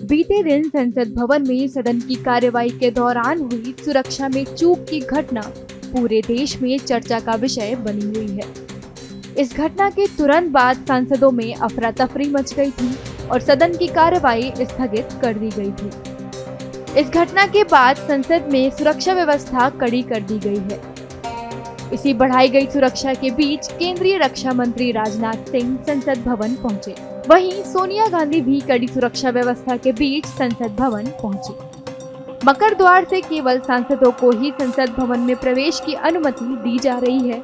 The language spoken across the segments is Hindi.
बीते दिन संसद भवन में सदन की कार्यवाही के दौरान हुई सुरक्षा में चूक की घटना पूरे देश में चर्चा का विषय बनी हुई है। इस घटना के तुरंत बाद सांसदों में अफरा तफरी मच गई थी और सदन की कार्यवाही स्थगित कर दी गई थी। इस घटना के बाद संसद में सुरक्षा व्यवस्था कड़ी कर दी गई है। इसी बढ़ाई गई सुरक्षा के बीच केंद्रीय रक्षा मंत्री राजनाथ सिंह संसद भवन पहुंचे। वहीं सोनिया गांधी भी कड़ी सुरक्षा व्यवस्था के बीच संसद भवन पहुंची। मकर द्वार से केवल सांसदों को ही संसद भवन में प्रवेश की अनुमति दी जा रही है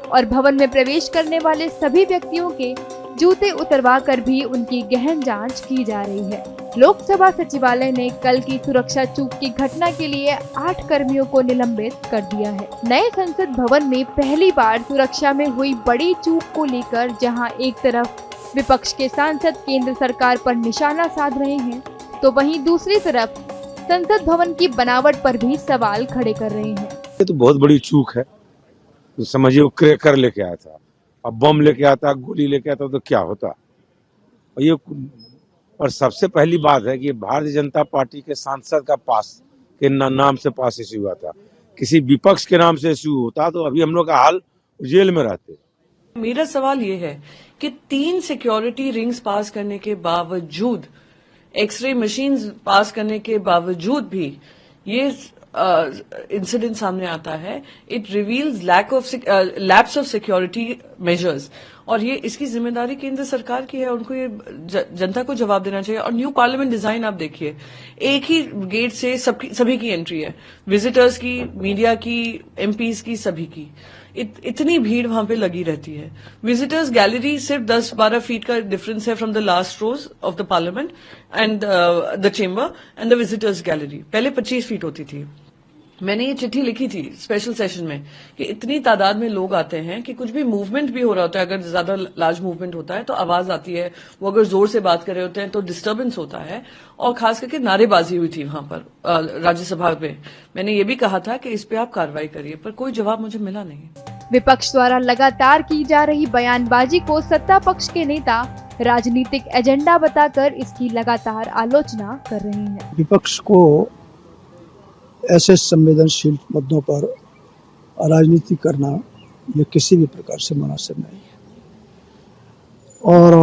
और भवन में प्रवेश करने वाले सभी व्यक्तियों के जूते उतरवा कर भी उनकी गहन जांच की जा रही है। लोकसभा सचिवालय ने कल की सुरक्षा चूक की घटना के लिए 8 कर्मियों को निलंबित कर दिया है। नए संसद भवन में पहली बार सुरक्षा में हुई बड़ी चूक को लेकर जहां एक तरफ विपक्ष के सांसद केंद्र सरकार पर निशाना साध रहे हैं, तो वहीं दूसरी तरफ संसद भवन की बनावट पर भी सवाल खड़े कर रहे हैं। ये तो बहुत बड़ी चूक है। तो समझिए वो क्रैकर लेके आया था, अब बम लेके आता, गोली लेके आता तो क्या होता। और सबसे पहली बात है कि भारतीय जनता पार्टी के सांसद का पास के नाम से पास इश्यू हुआ था। किसी विपक्ष के नाम से इश्यू होता तो अभी हम लोग का हाल जेल में रहते। मेरा सवाल ये है कि 3 सिक्योरिटी रिंग्स पास करने के बावजूद, एक्सरे मशीन्स पास करने के बावजूद भी ये इंसिडेंट सामने आता है। It reveals lapse of security measures और ये इसकी जिम्मेदारी केंद्र सरकार की है। उनको ये जनता को जवाब देना चाहिए। और न्यू पार्लियामेंट डिजाइन आप देखिए, एक ही गेट से सभी की एंट्री है, विजिटर्स की, मीडिया की, एमपीज की, सभी की। इतनी भीड़ वहां पे लगी रहती है। विजिटर्स गैलरी सिर्फ 10-12 फीट का डिफरेंस है from the last rose of the parliament and the chamber and the visitors gallery. पहले 25 फीट होती थी। मैंने ये चिट्ठी लिखी थी स्पेशल सेशन में कि इतनी तादाद में लोग आते हैं कि कुछ भी मूवमेंट भी हो रहा होता है, अगर ज्यादा लार्ज मूवमेंट होता है तो आवाज आती है, वो अगर जोर से बात कर रहे होते हैं तो डिस्टर्बेंस होता है। और खास करके नारेबाजी हुई थी वहां पर राज्यसभा में। मैंने ये भी कहा था कि इस पे आप कार्रवाई करिए, पर कोई जवाब मुझे मिला नहीं। विपक्ष द्वारा लगातार की जा रही बयानबाजी को सत्ता पक्ष के नेता राजनीतिक एजेंडा बताकर इसकी लगातार आलोचना कर रहे हैं। विपक्ष को ऐसे संवेदनशील मुद्दों पर राजनीति करना यह किसी भी प्रकार से मुनासिब नहीं है। और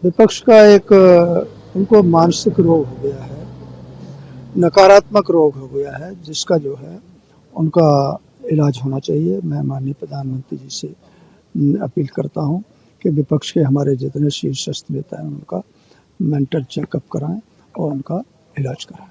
विपक्ष का एक उनको मानसिक रोग हो गया है, नकारात्मक रोग हो गया है, जिसका जो है उनका इलाज होना चाहिए। मैं माननीय प्रधानमंत्री जी से अपील करता हूं कि विपक्ष के हमारे जितने शीर्षस्थ नेता हैं उनका मेंटल चेकअप कराएं और उनका इलाज कराएं।